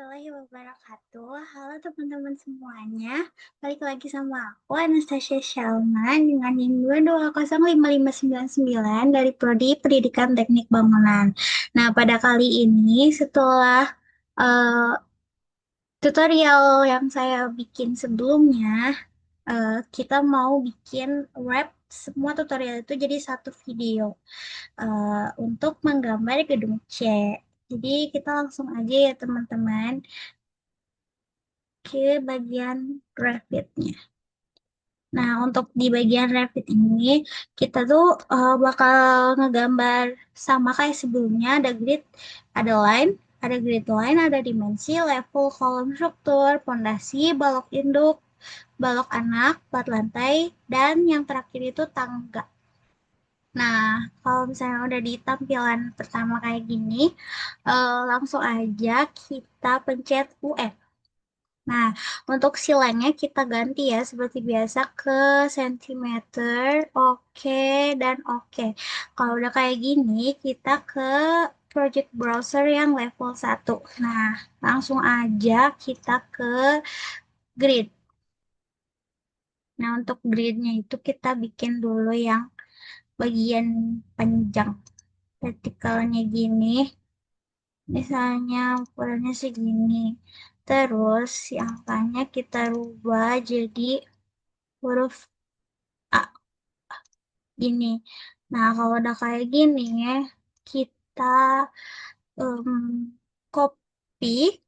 warahmatullahi wabarakatuh. Halo teman-teman semuanya. Balik lagi sama aku Anastasia Shalman dengan NIM 2205599 dari Prodi Pendidikan Teknik Bangunan. Nah, pada kali ini setelah eh, tutorial yang saya bikin sebelumnya, kita mau bikin wrap semua tutorial itu jadi satu video untuk menggambar gedung C. Jadi kita langsung aja ya teman-teman ke bagian Revit-nya. Nah, untuk di bagian Revit ini, kita tuh bakal ngegambar sama kayak sebelumnya, ada grid, ada line, ada grid line, ada dimensi, level, kolom struktur, pondasi, balok induk, balok anak, plat lantai, dan yang terakhir itu tangga. Nah, kalau misalnya udah di tampilan pertama kayak gini, langsung aja kita pencet UN. Nah, untuk silanya kita ganti ya seperti biasa ke sentimeter, oke, dan oke. Kalau udah kayak gini, kita ke project browser yang level 1. Nah, langsung aja kita ke grid. Nah, untuk gridnya itu kita bikin dulu yang bagian panjang. Vertikalnya gini, misalnya ukurannya segini. Terus si angkanya kita rubah jadi huruf A gini. Nah, kalau udah kayak gini, kita copy.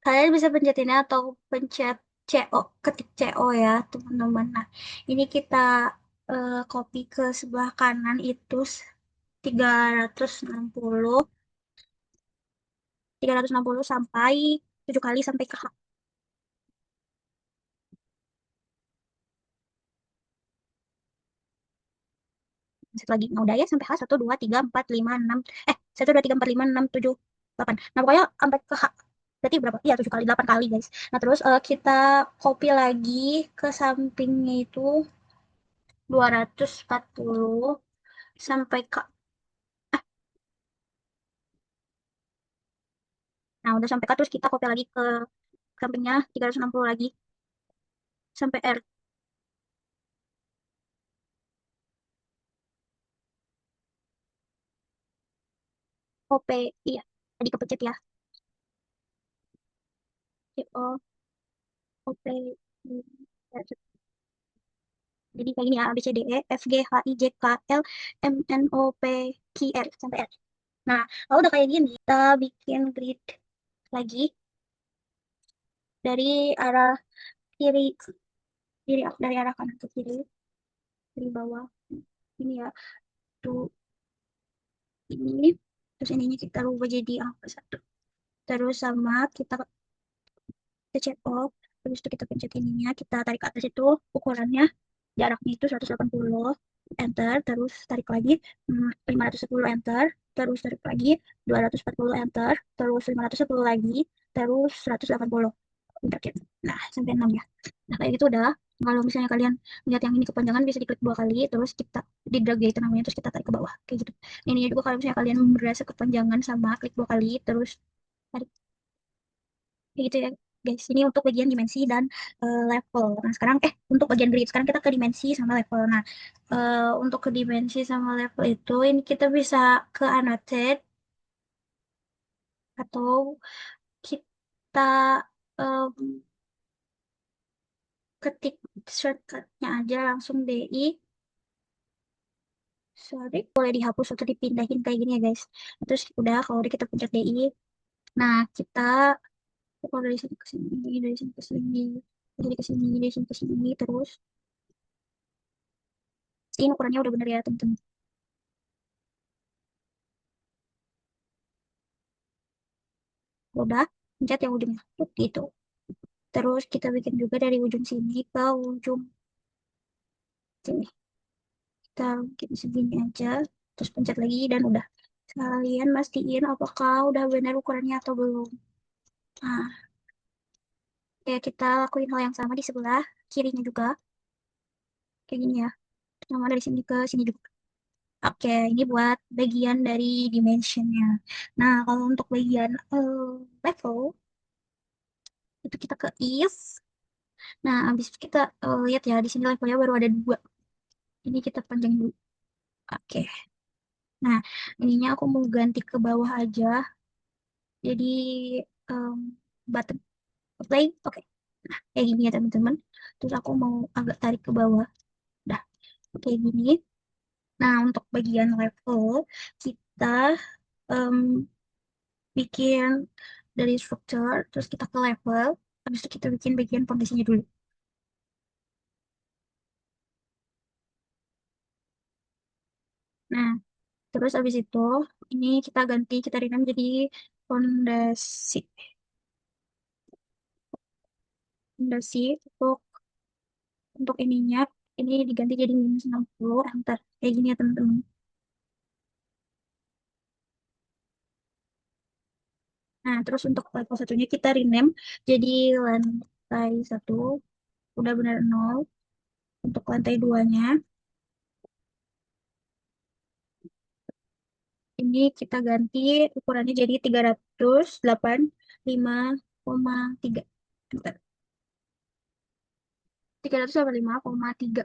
Kalian bisa pencet ini atau pencet CO, ketik CO ya, teman-teman. Nah, ini kita copy ke sebelah kanan itu 360, 360 sampai 7 kali sampai ke H. Satu lagi. Nah, udah ya sampai H, 1, 2, 3, 4, 5, 6. 1, 2, 3, 4, 5, 6, 7, 8. Nah, pokoknya sampai ke H. Berarti berapa? Iya, 7 kali, 8 kali, guys. Nah, terus kita copy lagi ke sampingnya itu 240 sampai ke. Nah, udah sampai K, terus kita copy lagi ke sampingnya 360 lagi sampai R. OP, iya. Tadi kepencet ya. CO, OP. Jadi kayak gini ya, A, B, C, D, E, F, G, H, I, J, K, L, M, N, O, P, Q, R, sampai R. Nah, kalau udah kayak gini, kita bikin grid lagi dari arah kiri, dari arah kanan ke kiri, dari bawah. Ini ya, tuh ini. Terus ininya kita rubah jadi angka 1. Terus sama kita pencet off, terus itu kita pencet ininya, kita tarik ke atas itu ukurannya, jaraknya itu 180, enter, terus tarik lagi 510, enter, terus tarik lagi 240, enter, terus 510 lagi, terus 180, enter gitu. Nah, sampai 6 ya. Nah, kayak gitu udah. Kalau misalnya kalian lihat yang ini kepanjangan, bisa diklik 2 kali, terus kita di drag ya itu namanya, terus kita tarik ke bawah kayak gitu. Ini juga kalau misalnya kalian merasa kepanjangan, sama klik 2 kali, terus tarik kayak gitu ya guys. Ini untuk bagian dimensi dan level. Nah, sekarang untuk bagian grid, sekarang kita ke dimensi sama level. Nah, untuk ke dimensi sama level itu, ini kita bisa ke annotate atau kita em, ketik shortcutnya aja langsung DI. Sorry, boleh dihapus atau dipindahin kayak gini ya guys. Terus udah, kalau udah kita pencet DI, nah kita kalau dari sini ke sini, dari sini ke sini, dari ke sini, dari sini ke sini, terus ini ukurannya udah bener ya teman-teman. Udah, pencet yang ujungnya tuh gitu. Terus kita bikin juga dari ujung sini ke ujung sini, kita bikin segini aja, terus pencet lagi dan udah. Kalian mastiin apakah udah benar ukurannya atau belum. Nah, ya kita lakuin hal yang sama di sebelah kirinya juga kayak gini ya, sama dari sini ke sini juga. Oke, ini buat bagian dari dimensionnya. Nah, kalau untuk bagian level, itu kita ke if. Nah, habis itu kita lihat ya, di sini levelnya baru ada dua. Ini kita panjang dulu. Oke. Nah, ininya aku mau ganti ke bawah aja. Jadi, um, button play. Oke. Nah, kayak gini ya teman-teman. Terus aku mau agak tarik ke bawah. Dah, kayak gini. Nah, untuk bagian level, kita em, bikin dari struktur, terus kita ke level. Habis itu kita bikin bagian fondasinya dulu. Nah, terus habis itu, ini kita ganti, kita rename jadi fondasi. Fondasi untuk ininya, ini diganti jadi -60, enter. Kayak gini ya teman-teman. Nah, terus untuk level satunya kita rename jadi lantai satu, udah benar nol. Untuk lantai duanya, ini kita ganti ukurannya jadi 385,3. Bentar, 385,3.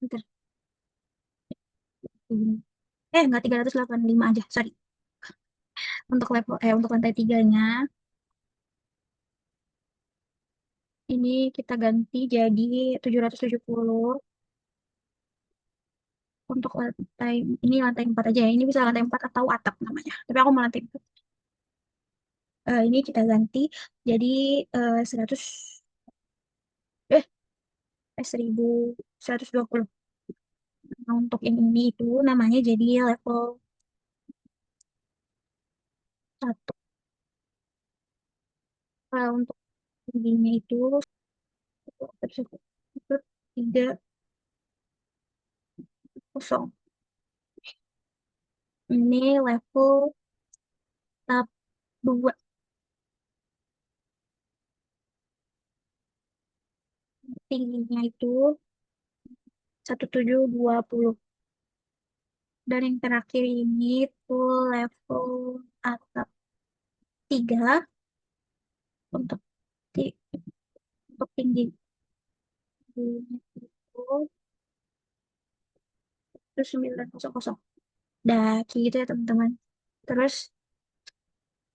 Bentar. Enggak, 385 aja, sorry. Untuk lantai tiganya, ini kita ganti jadi 770. Untuk lantai, ini lantai 4 aja ya. Ini bisa lantai 4 atau atap namanya. Tapi aku mau lantai 4. Ini kita ganti jadi 100, eh, 1120. Nah, untuk yang ini itu namanya jadi level satu. Untuk tingginya itu itu 300. Ini level tahap 2. Tingginya itu 1720. Dan yang terakhir ini itu level atap 3 untuk ti- untuk tingginya itu 900. Dah, kayak gitu ya teman-teman. Terus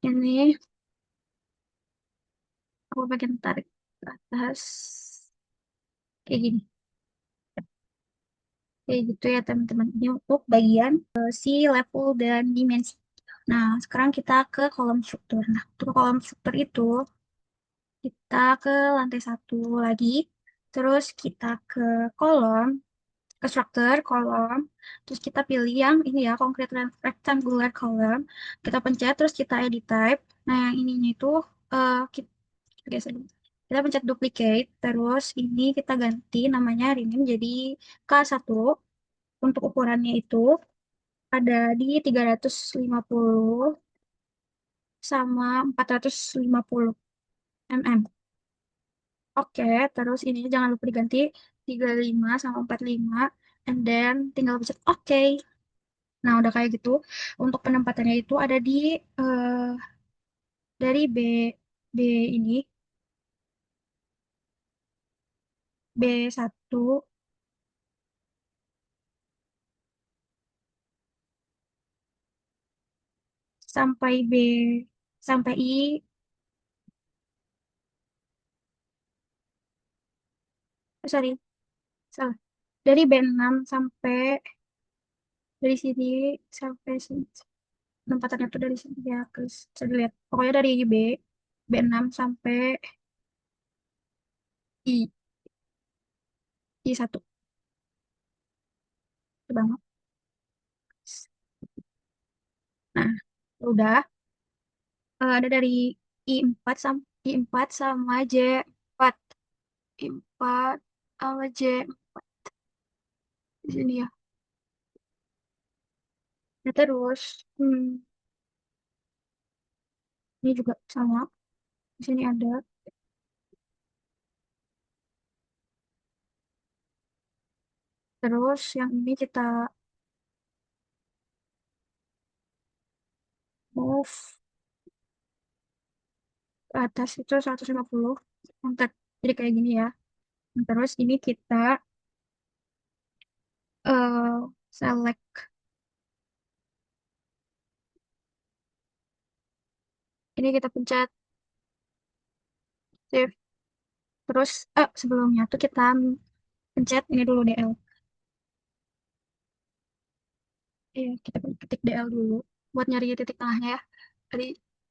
ini aku bagian tarik ke atas kayak gini. Kayak gitu ya teman-teman. Ini untuk bagian si level dan dimensi. Nah, sekarang kita ke kolom struktur. Nah, untuk kolom struktur itu kita ke lantai satu lagi. Terus kita ke kolom, ke struktur, kolom. Terus kita pilih yang ini ya, concrete rectangular column. Kita pencet, terus kita edit type. Nah, yang ininya itu kita geser dulu. Kita pencet duplicate, terus ini kita ganti namanya rename jadi K1. Untuk ukurannya itu ada di 350 sama 450 mm. Oke, terus ini jangan lupa diganti 35 sama 45, and then tinggal pencet oke. Nah, udah kayak gitu. Untuk penempatannya itu ada di eh, dari B ini, B1 sampai sampai sorry, salah. Dari B6 sampai dari sini sampai sini. Penempatannya tuh dari sini ya, guys. Bisa dilihat. Pokoknya dari B6 sampai I, I1. Itu banget. Nah, udah. Ada dari I4 sama I4 sama J4. I4 sama J di sini ya. Nah, terus ini juga sama. Di sini ada. Terus yang ini kita move ke atas itu 150. Angkat. Jadi kayak gini ya. Terus ini kita select. Ini kita pencet save. Terus sebelumnya tuh kita pencet ini dulu DL. Kita ketik DL dulu buat nyari titik tengahnya ya. Dari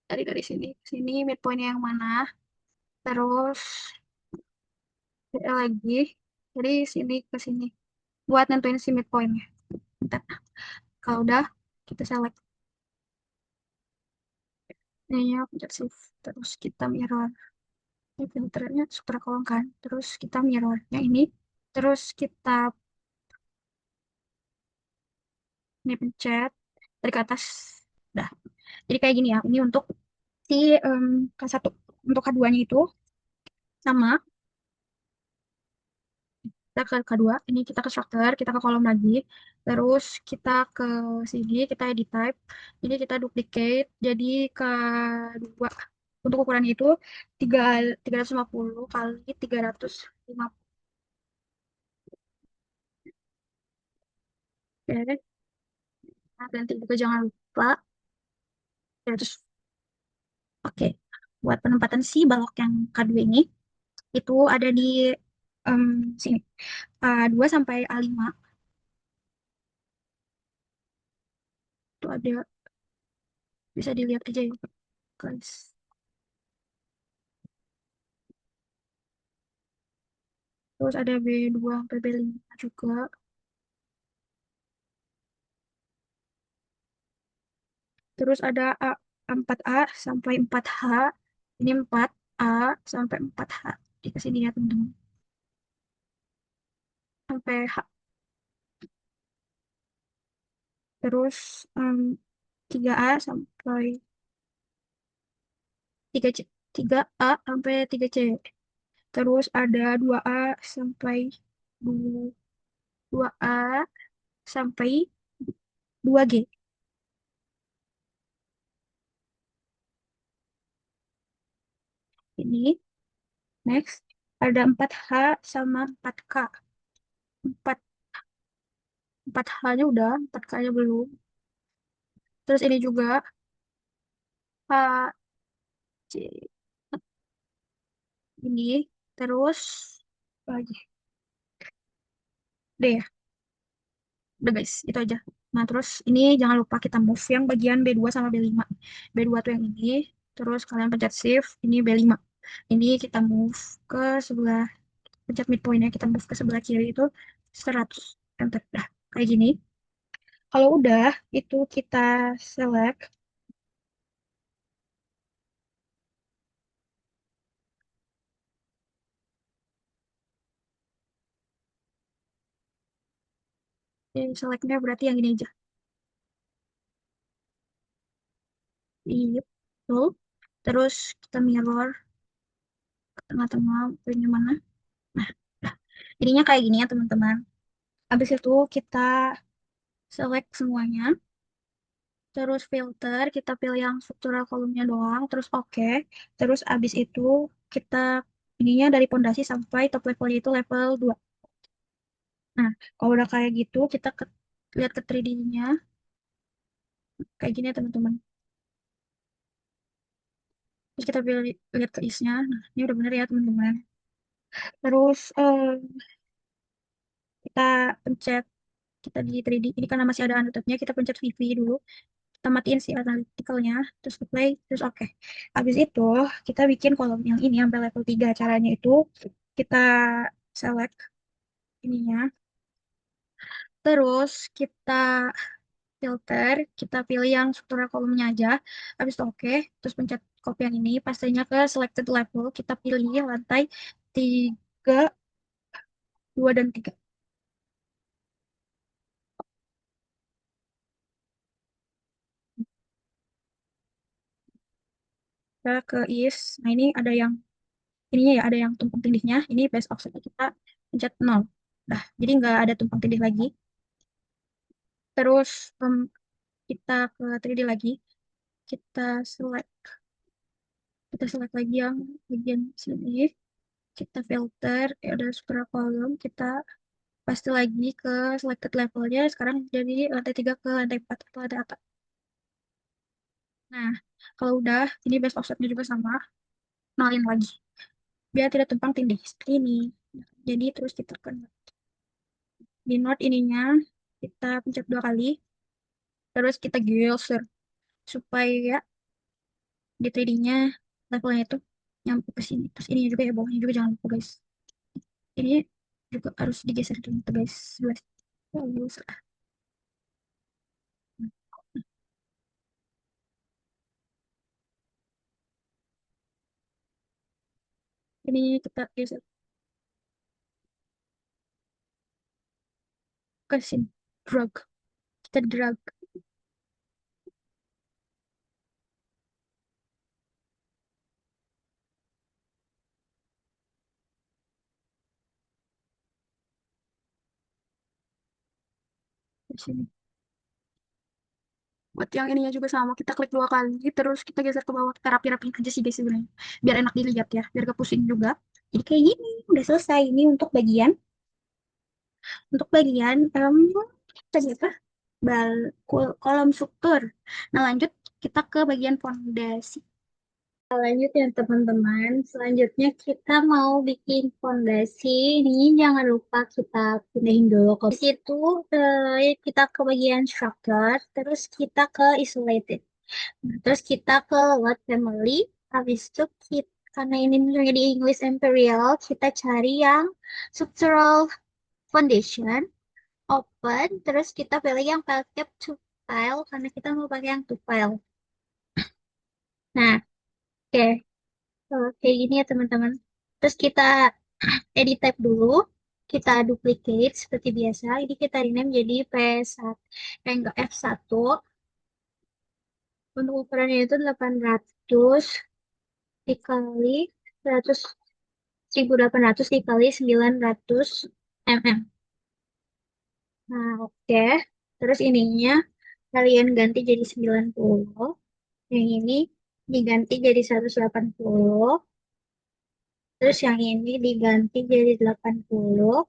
dari sini ke sini midpointnya yang mana. Terus DL lagi dari sini ke sini buat nentuin si midpointnya. Bentar. Kalau udah kita select ini ya, pencet shift. Terus kita mirror. Ini filternya super kolong kan. Terus kita mirrornya ini. Terus kita ini pencet dari ke atas. Udah. Jadi kayak gini ya. Ini untuk si K1. Untuk K2-nya itu sama. Kita ke K2, ini kita ke structure, kita ke kolom lagi. Terus kita ke sini, kita edit type. Ini kita duplicate, jadi K2. Untuk ukuran itu 3, 350 kali 350. Oke, nah, nanti juga jangan lupa. Terus, oke. Buat penempatan si balok yang K2 ini, itu ada di em, sini. A2 sampai A5 itu ada, bisa dilihat aja ya, guys. Terus ada B2 sampai B5 juga. Terus ada A, 4A sampai 4H. Ini 4A sampai 4H. Dikasih dia teman-teman. Sampai H. Terus 3A sampai 3C. 3A sampai 3C. Terus ada 2A sampai 2A sampai 2G. Ini next ada 4H sama 4K. 4 4H-nya udah, 4K-nya belum. Terus ini juga H C ini. Terus apa lagi deh ya. Udah guys, itu aja. Nah, terus ini jangan lupa kita move yang bagian B2 sama B5. B2 tuh yang ini, terus kalian pencet shift, ini B5. Ini kita move ke sebelah, pencet midpointnya, kita move ke sebelah kiri itu 100. Enter. Dah, kayak gini. Kalau udah, itu kita select. Selectnya berarti yang ini aja. Iya, tuh. Terus kita mirror ke tengah-tengah, punya mana. Nah, dah. Jadinya kayak gini ya teman-teman. Habis itu kita select semuanya. Terus filter, kita pilih yang struktural kolomnya doang, terus oke. Terus abis itu kita ininya dari pondasi sampai top levelnya itu level 2. Nah, kalau udah kayak gitu, kita lihat ke 3D-nya, kayak gini ya teman-teman. Terus kita pilih, lihat ke isnya. Nah, ini udah bener ya teman-teman. Terus kita pencet, kita di 3D, ini karena masih ada annotate-nya, kita pencet VV dulu. Kita matiin si analytical-nya, terus play, terus oke. Habis itu, kita bikin kolom yang ini sampai level 3. Caranya itu, kita select ininya, terus kita filter, kita pilih yang struktural kolomnya aja, habis itu oke, terus pencet copy yang ini, pastinya ke selected level, kita pilih lantai 3, 2, dan 3. Kita ke is, nah ini ada yang, ininya ya, ada yang tumpang tindihnya, ini base offset kita pencet 0. Nah, jadi nggak ada tumpang tindih lagi. Terus kita ke 3D lagi. kita select kita select lagi yang bagian sini, kita filter, ya udah super kolom, kita paste lagi ke selected levelnya, sekarang jadi lantai 3 ke lantai 4 atau lantai atas. Nah, kalau udah, ini base offsetnya juga sama, nolin lagi, biar tidak tumpang tindih, seperti ini. Jadi terus kita tekan di node ininya, kita pencet 2 kali, terus kita geser supaya di 3D-nya levelnya itu nyampe ke sini. Terus ini juga ya, bawahnya juga jangan lupa guys. Ini juga harus digeser dulu tuh guys. Bagus lah. Ini kita geser ke sini. Drag. Kita drag ke sini. Buat yang ininya juga sama, kita klik 2 kali, terus kita geser ke bawah, kita rapi-rapiin aja sih guys sebenarnya. Biar enak dilihat ya, biar gak pusing juga. Jadi kayak gini, udah selesai. Ini untuk bagian tadi apa? Kolom struktur. Nah, lanjut kita ke bagian fondasi. Lanjut ya teman-teman. Selanjutnya kita mau bikin fondasi. Ini jangan lupa kita pindahin dulu ke situ. Kita ke bagian structure, terus kita ke isolated. Nah, terus kita ke load family. Habis itu kita, karena ini namanya di English Imperial, kita cari yang structural foundation, open, terus kita pilih yang file cap to file karena kita mau pakai yang to file. Nah, oke. Kayak gini ya teman-teman. Terus kita edit type dulu. Kita duplicate seperti biasa. Ini kita rename jadi P1, enggak F1. Untuk ukurannya itu 800 dikali 100, 1800 dikali 900 mm. Nah, oke. Terus ininya kalian ganti jadi 90. Yang ini diganti jadi 180. Terus yang ini diganti jadi 80.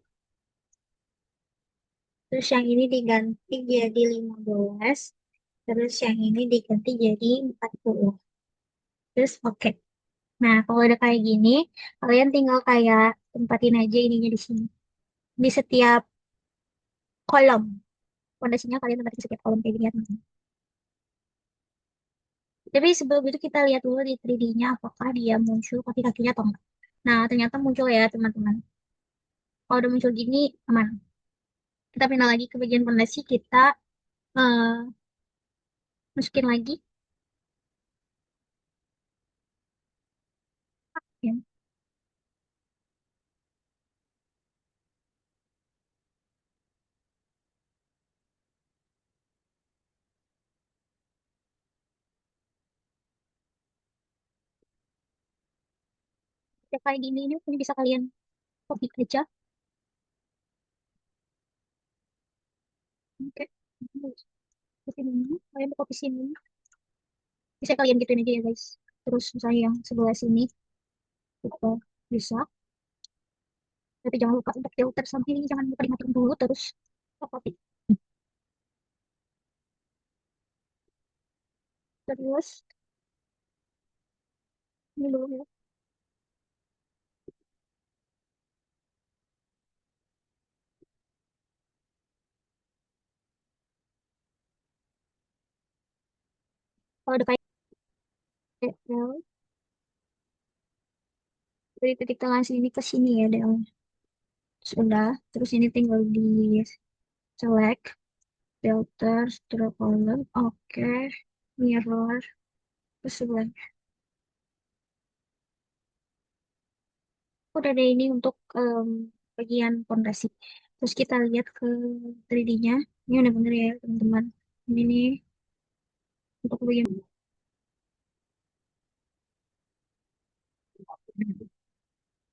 Terus yang ini diganti jadi 15. Terus yang ini diganti jadi 40. Terus oke. Nah, kalau udah kayak gini, kalian tinggal kayak tempatin aja ininya di sini. Di setiap kolom. Fondasinya kalian tempatin di setiap kolom kayak gini ya, teman-teman. Tapi sebelum itu kita lihat dulu di 3D-nya apakah dia muncul kaki-kakinya atau enggak. Nah, ternyata muncul ya, teman-teman. Kalau udah muncul gini, aman. Kita pindah lagi ke bagian fondasi, kita eh, masukin lagi. Ya. Ya, kayak gini ini bisa kalian copy aja. Oke. Di sini, kalian copy sini. Bisa kalian gituin aja ya guys. Terus misalnya yang sebelah sini kita bisa. Tapi jangan lupa untuk filter sampai ini jangan lupa dimatiin dulu terus kita copy. Terus ini dulu ya. Kalau udah kayak L, dari titik tengah sini ke sini ya Del. Sudah. Terus ini tinggal di select filter stroke color. Oke. Mirror. Terus sebelah. Udah ada ini untuk bagian fondasi. Terus kita lihat ke 3D-nya. Ini udah bener ya teman-teman. Ini nih untuk bagian.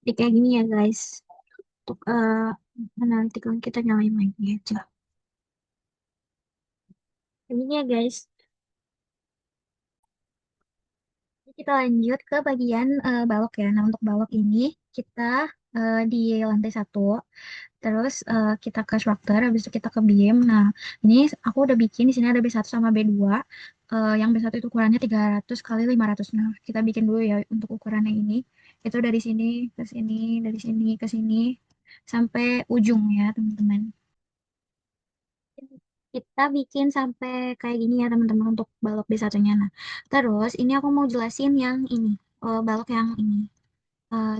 Jadi kayak gini ya guys. Untuk nanti kalau kita nyalain lagi aja. Ini ya guys. Kita lanjut ke bagian balok ya. Nah, untuk balok ini kita di lantai satu, terus kita ke struktur, habis itu kita ke beam. Nah, ini aku udah bikin di sini ada B1 sama B2. Yang B1 itu ukurannya 300 kali 500. Nah, kita bikin dulu ya untuk ukurannya ini. Itu dari sini ke sini, dari sini ke sini sampai ujung ya, teman-teman. Kita bikin sampai kayak gini ya teman-teman untuk balok B1-nya. Nah, terus ini aku mau jelasin yang ini, balok yang ini.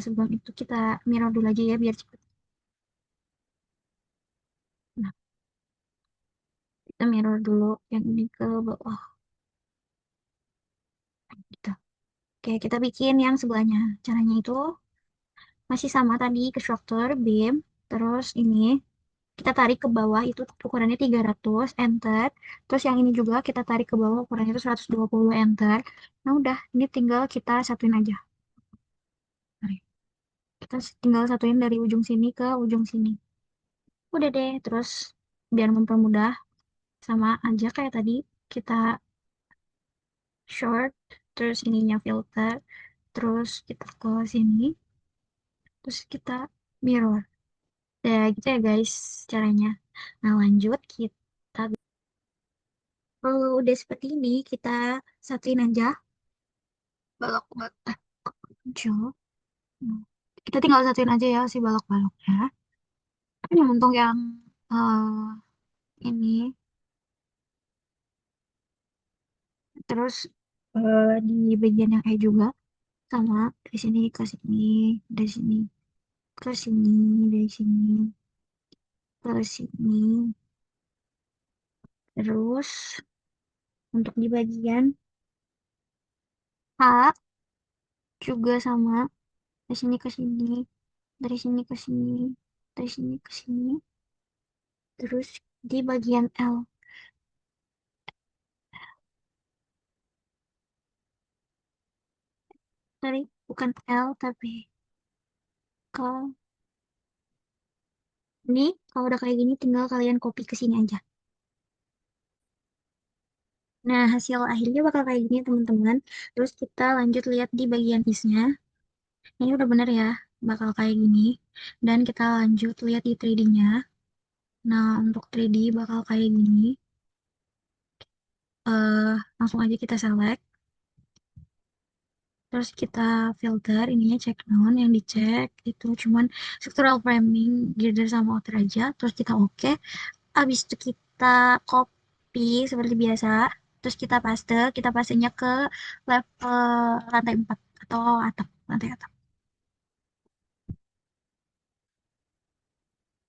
Sebelum itu kita mirror dulu aja ya biar cepet. Nah, kita mirror dulu yang ini ke bawah gitu. Oke, kita bikin yang sebelahnya. Caranya itu masih sama tadi ke struktur, beam, terus ini kita tarik ke bawah itu ukurannya 300 enter. Terus yang ini juga kita tarik ke bawah ukurannya itu 120 enter. Nah, udah, ini tinggal kita satuin aja. Tarik. Kita tinggal satuin dari ujung sini ke ujung sini. Udah deh, terus biar mempermudah sama aja kayak tadi kita short, terus ininya filter, terus kita ke sini, terus kita mirror. Ya gitu ya guys caranya. Nah lanjut kita kalau udah seperti ini kita satuin aja balok-balok muncul. Nah, kita tinggal satuin aja ya si balok-baloknya. Untuk yang ini terus di bagian yang E juga sama dari sini ke sini, dari sini ke sini, dari sini ke sini. Terus untuk di bagian H juga sama dari sini ke sini, dari sini ke sini, dari sini ke sini. Terus di bagian L, sorry bukan L tapi ke ini. Kalau udah kayak gini tinggal kalian copy ke sini aja. Nah, hasil akhirnya bakal kayak gini, teman-teman. Terus kita lanjut lihat di bagian isnya. Ini udah bener ya, bakal kayak gini. Dan kita lanjut lihat di 3D-nya. Nah, untuk 3D bakal kayak gini. Langsung aja kita select. Terus kita filter, ininya check none. Yang dicek itu cuman structural framing, girder sama outer aja. Terus kita oke. Abis itu kita copy seperti biasa. Terus kita pastenya ke level lantai 4 atau atap, lantai atap.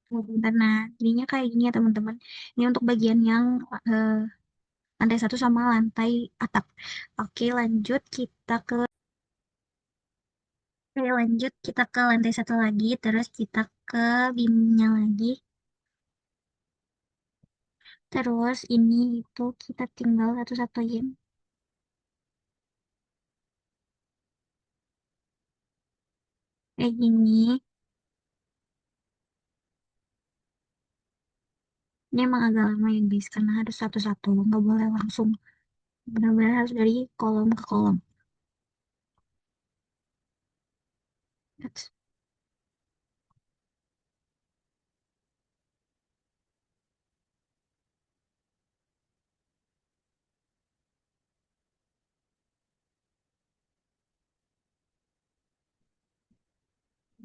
Tunggu bentar, nah jadinya kayak gini ya teman-teman. Ini untuk bagian yang eh, lantai satu sama lantai atap. Oke, lanjut kita ke lantai satu lagi, terus kita ke bimnya lagi. Terus ini itu kita tinggal satu-satuin kayak gini. Ini emang agak lama ya guys, karena harus satu-satu, nggak boleh langsung. Benar-benar harus dari kolom ke kolom. That's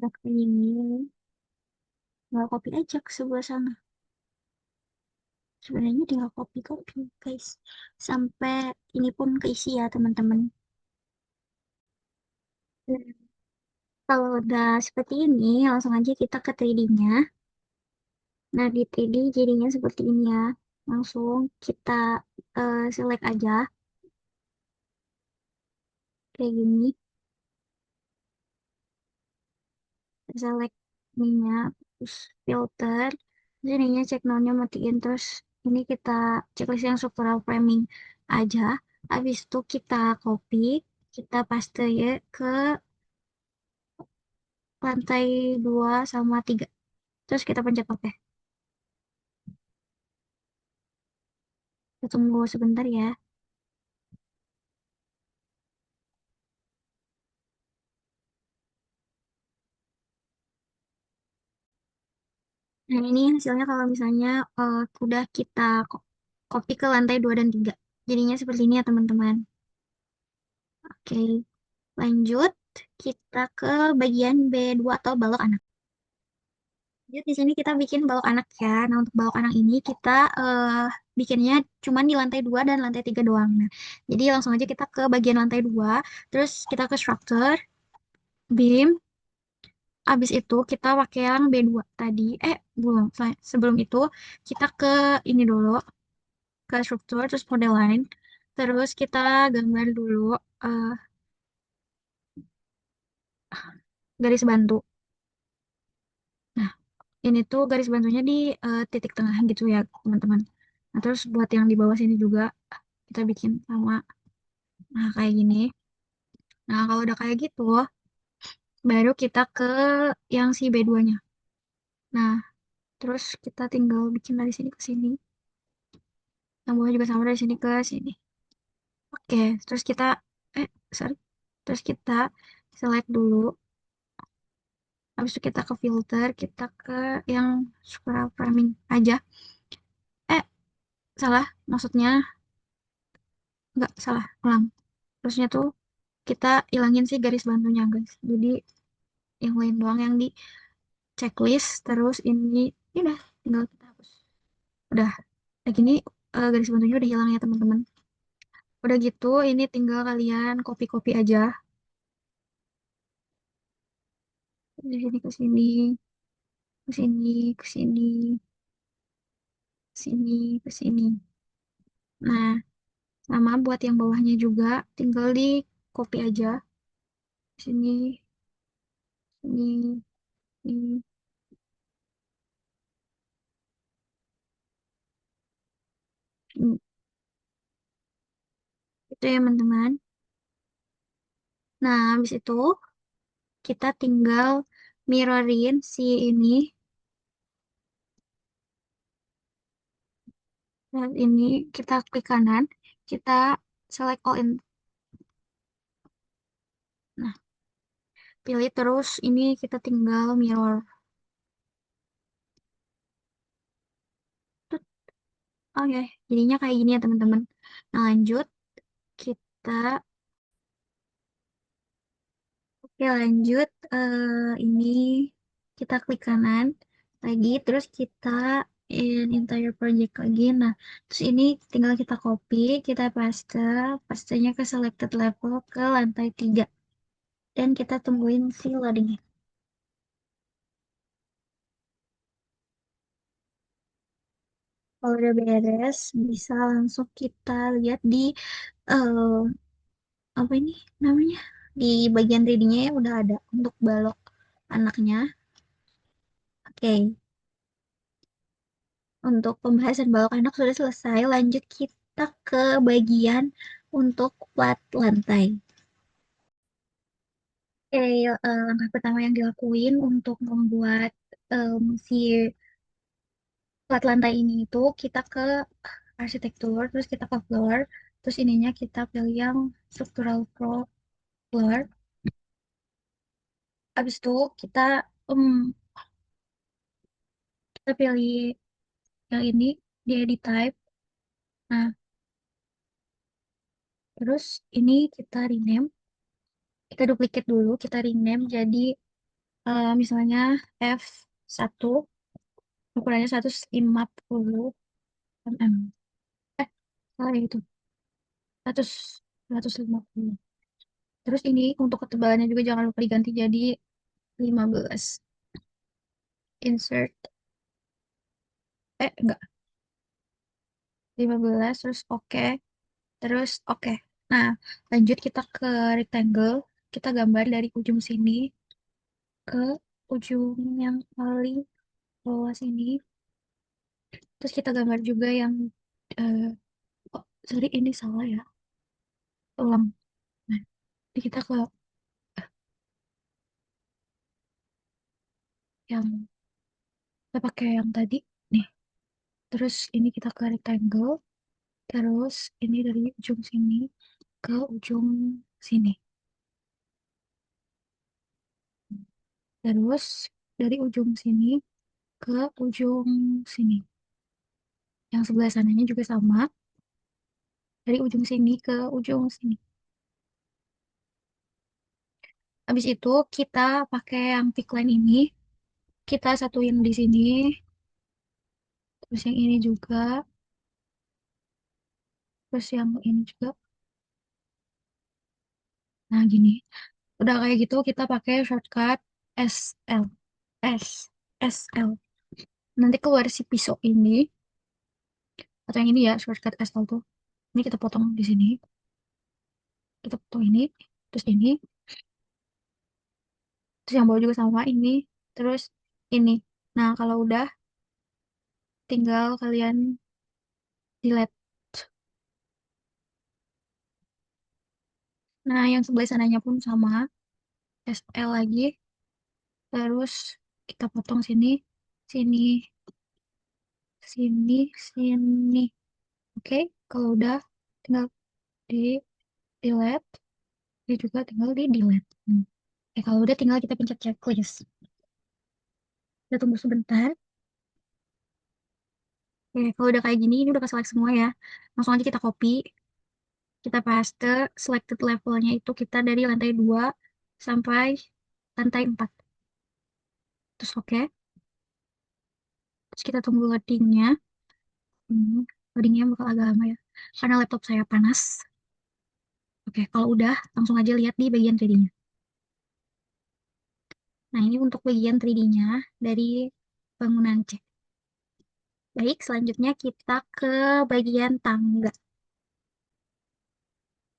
udah kayak gini, tinggal copy aja ke sebelah sana. Sebenarnya tinggal copy-copy guys. Sampai ini pun keisi ya teman-teman. Nah, kalau udah seperti ini, langsung aja kita ke 3D-nya. Nah, di 3D jadinya seperti ini ya. Langsung kita select aja kayak gini. Select ininya, terus filter. Terus ininya check none-nya matiin. Terus ini kita checklist yang structural framing aja. Habis itu kita copy, kita paste ya ke lantai 2 sama 3. Terus kita pencet OK. Kita tunggu sebentar ya. Nah, ini hasilnya kalau misalnya udah kita copy ke lantai 2 dan 3. Jadinya seperti ini ya, teman-teman. Oke, lanjut kita ke bagian B2 atau balok anak. Jadi di sini kita bikin balok anak ya. Nah, untuk balok anak ini kita bikinnya cuma di lantai 2 dan lantai 3 doang. Nah, jadi langsung aja kita ke bagian lantai 2, terus kita ke structure, beam, abis itu kita pakai yang B2 tadi. Belum, sebelum itu kita ke ini dulu, ke struktur, terus model line. Terus kita gambar dulu eh, garis bantu. Nah, ini tuh garis bantunya di titik tengah gitu ya, teman-teman. Nah, terus buat yang di bawah sini juga kita bikin sama. Nah, kayak gini. Nah, kalau udah kayak gitu, baru kita ke yang si B2-nya. Nah, terus kita tinggal bikin dari sini ke sini. Yang bawah juga sama dari sini ke sini. Oke, terus kita, eh, sorry. Terus kita select dulu. Habis itu kita ke filter, kita ke yang scroll framing aja. Eh, salah. Maksudnya, nggak salah. Ulang. Terusnya tuh kita ilangin sih garis bantunya, guys. Jadi, yang lain doang yang di checklist. Terus ini udah tinggal kita hapus. Udah. Nah, gini garis bantunya udah hilang ya, teman-teman. Udah gitu, ini tinggal kalian copy-copy aja. Dari sini ke sini, ke sini, ke sini, ke sini, ke sini. Nah, sama buat yang bawahnya juga, tinggal di copy aja. Sini, sini, ini. Ini. Itu ya, teman-teman. Nah, habis itu kita tinggal mirrorin si ini. Nah, ini kita klik kanan, kita select all in. Nah, pilih terus ini kita tinggal mirror. Tut. Oke, jadinya kayak gini ya, teman-teman. Nah, lanjut kita Oke, lanjut. Ini kita klik kanan lagi, terus kita in entire project lagi. Nah, terus ini tinggal kita copy, kita pastenya ke selected level ke lantai 3. Dan kita tungguin si loadingnya. Kalau udah beres, bisa langsung kita lihat di eh, apa ini namanya? Di bagian 3D-nya ya udah ada untuk balok anaknya. Oke. Untuk pembahasan balok anak sudah selesai, lanjut kita ke bagian untuk plat lantai. Oke, langkah pertama yang dilakuin untuk membuat si plat lantai ini itu kita ke arsitektur, terus kita ke floor, terus ininya kita pilih yang structural floor. Habis itu kita pilih yang ini di edit type. Nah, terus ini kita rename, kita duplicate dulu, kita rename jadi misalnya F1 ukurannya 150 mm. Salah ya itu. 100 150. Terus ini untuk ketebalannya juga jangan lupa diganti jadi 15. Insert enggak, 15 terus oke. Terus oke. Nah, lanjut kita ke rectangle. Kita gambar dari ujung sini ke ujung yang paling bawah sini. Terus kita gambar juga yang eh oh, sorry ini salah ya. Ulang. Nah, jadi kita ke yang kita pakai yang tadi nih, terus ini kita ke rectangle, terus ini dari ujung sini ke ujung sini, terus dari ujung sini ke ujung sini. Yang sebelah sananya juga sama, dari ujung sini ke ujung sini. Habis itu kita pakai yang thick line ini, kita satuin di sini, terus yang ini juga, terus yang ini juga. Nah, gini. Udah kayak gitu kita pakai shortcut SL. S. SL. Nanti keluar si pisau ini, atau yang ini ya, shortcut SL tuh. Ini kita potong di sini. Kita potong ini, terus ini, terus yang bawah juga sama ini, terus ini. Nah, kalau udah, tinggal kalian delete. Nah, yang sebelah sananya pun sama, SL lagi. Terus kita potong sini, sini, sini, sini. Oke, kalau udah, tinggal di delete. Dia juga tinggal di delete. Kalau udah tinggal kita pencet checklist. Kita tunggu sebentar. Kalau udah kayak gini, ini udah ke select semua ya. Langsung aja kita copy, kita paste, selected levelnya itu kita dari lantai 2 sampai lantai 4. Terus oke. Terus kita tunggu loadingnya. Hmm, loadingnya bakal agak lama ya. Karena laptop saya panas. Oke, kalau udah, langsung aja lihat di bagian 3D-nya. Nah, ini untuk bagian 3D-nya dari bangunan C. Baik, selanjutnya kita ke bagian tangga.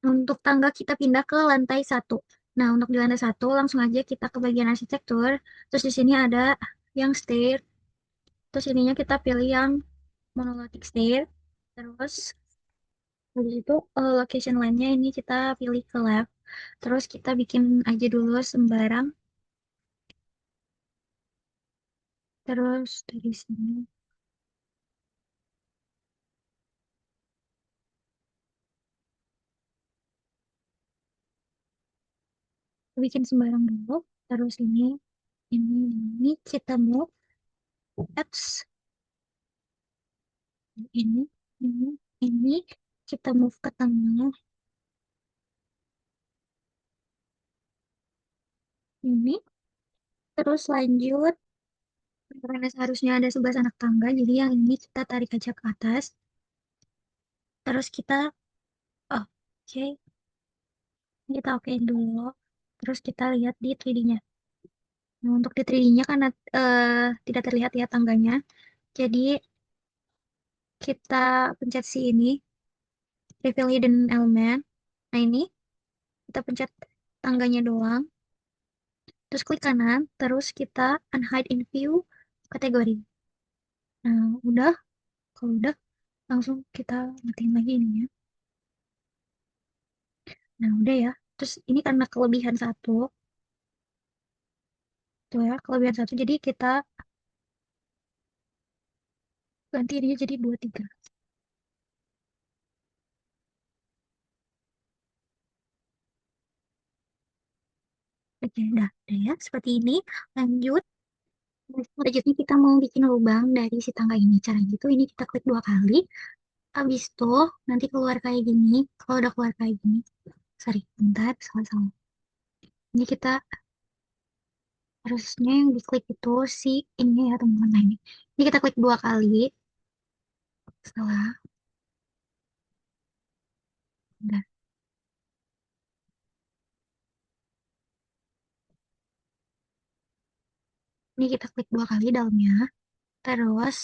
Untuk tangga kita pindah ke lantai 1. Nah, untuk di lantai 1 langsung aja kita ke bagian arsitektur. Terus di sini ada yang stair. Terus ininya kita pilih yang monolithic stair. Terus habis itu location line-nya ini kita pilih ke left. Terus kita bikin aja dulu sembarang. Terus dari sini kita bikin sembarang dulu. Terus ini kita move X, ini, ini, ini kita move ke tengah. Ini terus lanjut. Karena seharusnya ada 11 anak tangga, jadi yang ini kita tarik aja ke atas. Terus oh, oke, kita okein dulu. Terus kita lihat di 3D-nya. Nah, untuk di 3D-nya karena tidak terlihat ya tangganya. Jadi kita pencet si ini, reveal hidden element. Nah ini, kita pencet tangganya doang. Terus klik kanan, terus kita unhide in view kategori. Nah, udah, kalau udah, langsung kita matiin lagi ininya. Nah, udah ya. Terus ini karena kelebihan satu, tuh ya, kelebihan satu. Jadi kita ganti dia jadi 2 3. Oke, udah ya. Seperti ini. Lanjut. Selanjutnya kita mau bikin lubang dari si tangga ini. Cara gitu, ini kita klik 2 kali. Habis itu nanti keluar kayak gini. Kalau udah keluar kayak gini. Sorry, bentar. Salah-salah. Ini kita harusnya yang diklik itu si ini ya teman-teman. Nah, ini. Ini kita klik 2 kali. Setelah, udah. Ini kita klik 2 kali dalamnya. Terus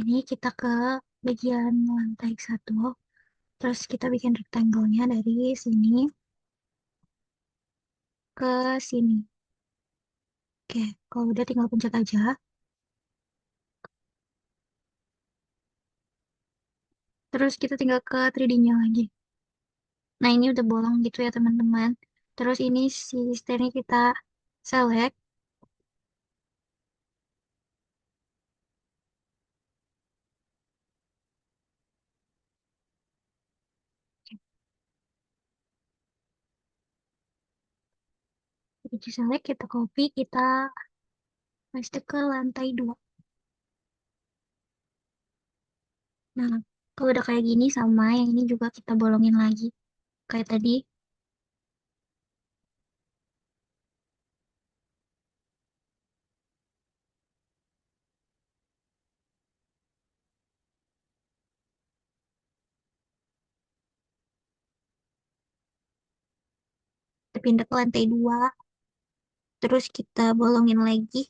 ini kita ke bagian lantai 1. Terus kita bikin rectangle-nya dari sini ke sini. Oke, kalau udah tinggal pencet aja. Terus kita tinggal ke 3D-nya lagi. Nah, ini udah bolong gitu ya, teman-teman. Terus ini si stairnya kita select. Kita select, kita copy, kita Habis itu ke lantai 2. Nah, kalau udah kayak gini sama yang ini juga kita bolongin lagi. Kayak tadi, kita pindah ke lantai 2. Terus kita bolongin lagi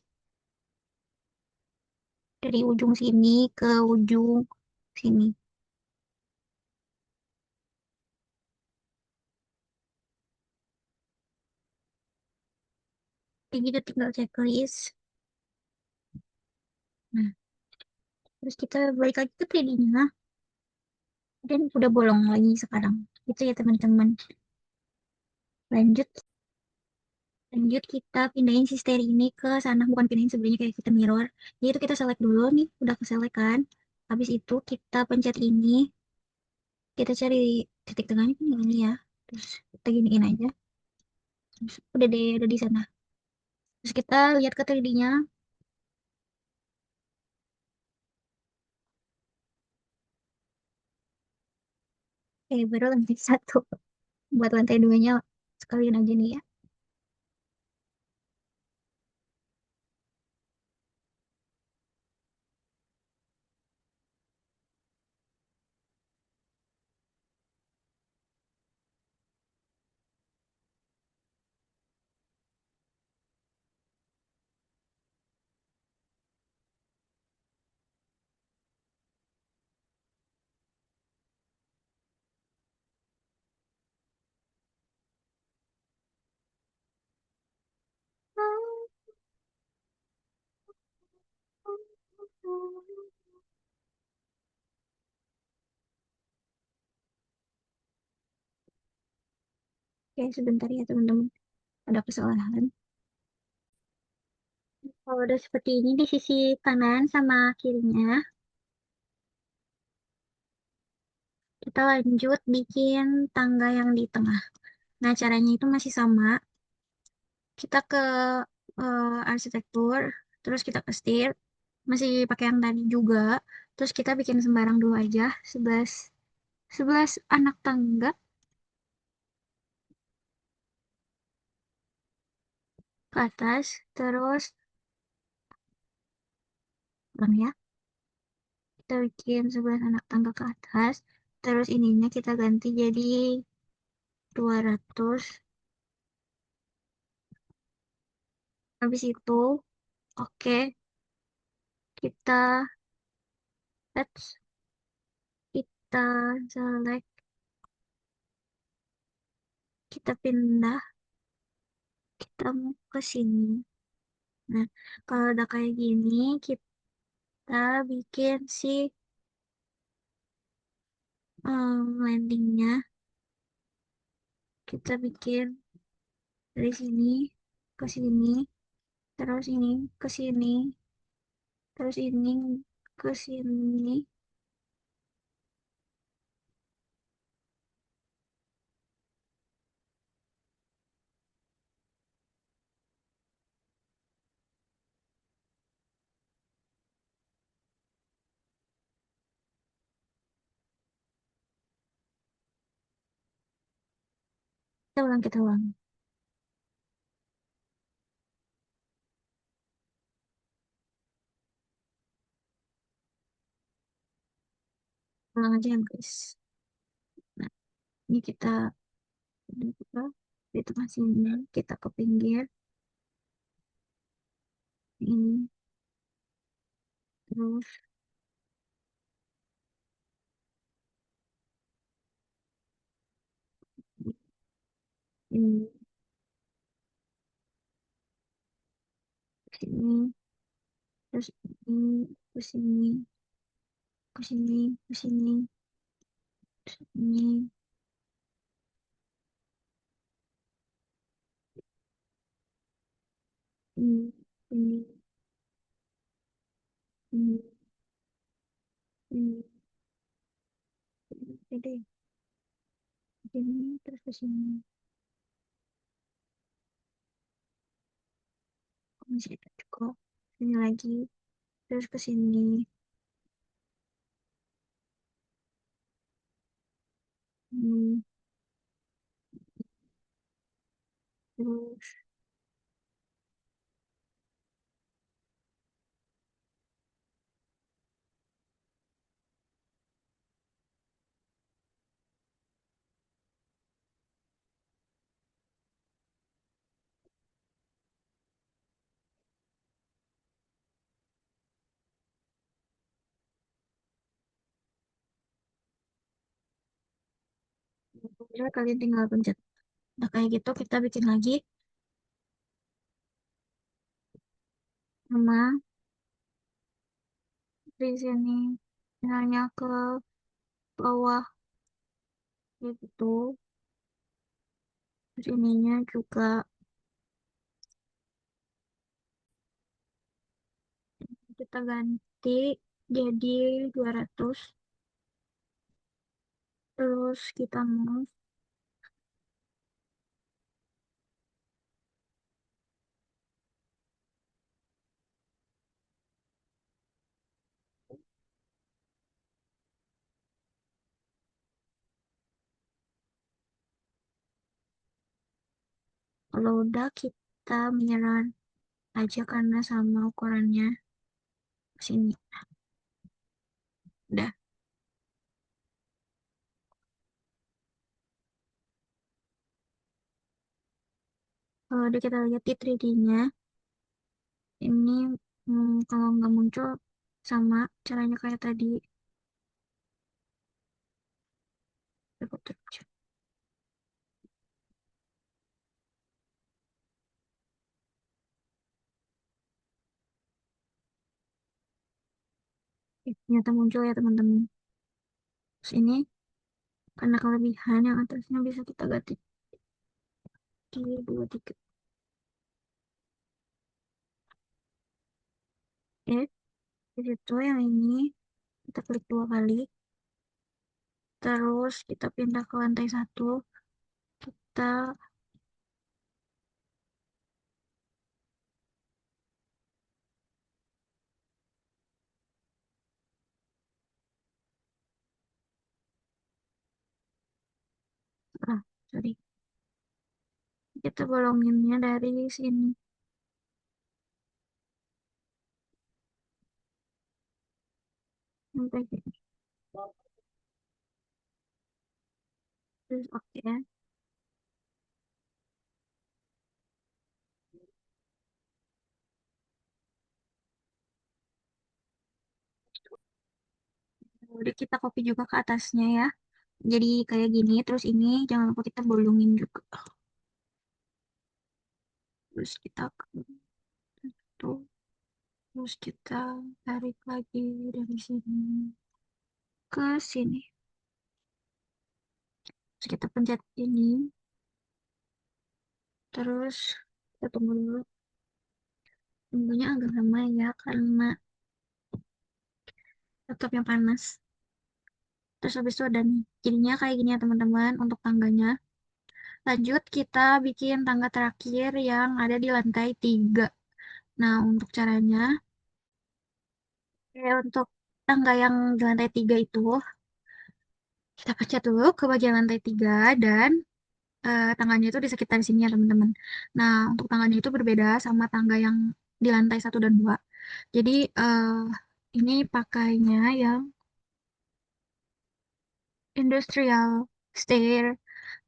dari ujung sini ke ujung sini. Kayak gitu tinggal checklist. Nah, terus kita balik lagi ke 3D-nya. Dan udah bolong lagi sekarang. Itu ya teman-teman. Lanjut. Lanjut kita pindahin si steri ini ke sana. Bukan pindahin sebenarnya kayak kita mirror. Jadi itu kita select dulu nih. Udah ke select kan. Habis itu kita pencet ini. Kita cari titik tengahnya kan yang ini ya. Terus kita giniin aja. Terus udah deh, udah di sana. Terus kita lihat ke 3D-nya. Baru lantai satu. Buat lantai duanya sekalian aja nih ya. Oke, sebentar ya teman-teman. Ada kesalahan. Kalau udah seperti ini di sisi kanan sama kirinya, kita lanjut bikin tangga yang di tengah. Nah, caranya itu masih sama. Kita ke arsitektur, terus kita ke stir, masih pakai yang tadi juga. Terus kita bikin sembarang dulu aja, 11 11 anak tangga ke atas, terus bang ya, kita bikin 11 anak tangga ke atas, terus ininya kita ganti jadi 200. Habis itu, oke, kita let's kita select, kita pindah, kita mau ke sini. Nah, kalau udah kayak gini, kita bikin si landingnya. Kita bikin dari sini ke sini, terus ini ke sini, terus ini ke sini. Kita ulang. Ulang aja ya, guys. Nah, ini kita buka di tengah sini, kita ke pinggir, ini, terus ini, ke sini, terus ini, ke sini, ke sini, ke sini, terus ini, ini, ini, ini, oke deh, ini, terus ke sini. Masih ada cukup. Ini lagi, terus ke sini. Hmm, terus udah kalian tinggal pencet. Nah, kayak gitu kita bikin lagi sama di sini. Misalnya ke bawah gitu. Terus ininya juga kita ganti jadi 200. Terus kita move. Kalau udah kita menyerah aja karena sama ukurannya sini. Udah. Kalau udah kita lihat di 3D-nya, ini kalau nggak muncul sama caranya kayak tadi. Aku terus. Ternyata muncul ya teman-teman. Terus ini karena kelebihan yang atasnya bisa kita ganti di 2 titik. Oke, di situ yang ini kita klik 2 kali. Terus kita pindah ke lantai 1. Kita ah, sorry. Kita bolonginnya dari sini sampai sini. Terus oke. Jadi kita copy juga ke atasnya ya. Jadi kayak gini. Terus ini jangan lupa kita bolongin juga. Terus kita ke tuh. Terus kita tarik lagi dari sini ke sini. Terus kita pencet ini. Terus kita tunggu dulu. Tunggunya agak lama ya karena laptopnya panas. Terus habis itu ada nih. Jadinya kayak gini ya teman-teman untuk tangganya. Lanjut kita bikin tangga terakhir yang ada di lantai 3. Nah, untuk caranya, untuk tangga yang di lantai 3 itu, kita pencet dulu ke bagian lantai 3 dan tangganya itu di sekitar sini ya teman-teman. Nah, untuk tangganya itu berbeda sama tangga yang di lantai 1 dan 2. Jadi, ini pakainya yang industrial stair.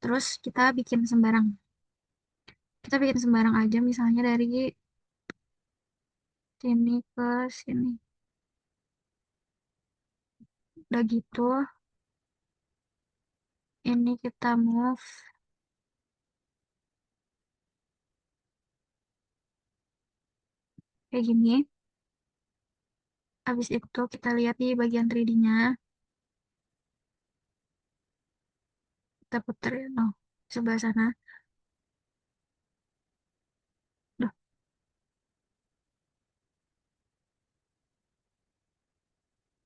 Terus kita bikin sembarang aja misalnya dari sini ke sini. Udah gitu, ini kita move kayak gini. Habis itu kita lihat di bagian 3D-nya. Kita puter ya, no, sebelah sana. Duh,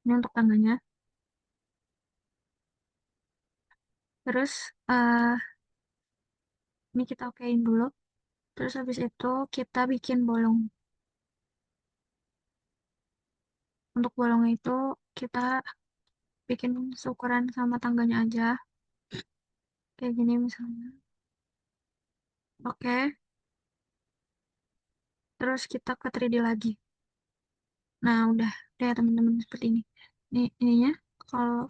ini untuk tangganya. Terus ini kita okein dulu. Terus habis itu kita bikin bolong. Untuk bolongnya itu kita bikin seukuran sama tangganya aja. Kayak gini misalnya. Oke, terus kita ke 3D lagi. Nah, udah ya teman-teman seperti ini. Ininya kalau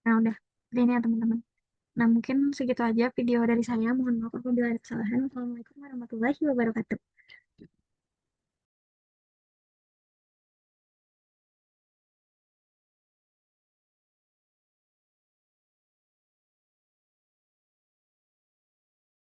nah udah seperti ini ya teman-teman. Nah, mungkin segitu aja video dari saya. Mohon maaf apabila ada kesalahan. Wassalamualaikum warahmatullahi wabarakatuh.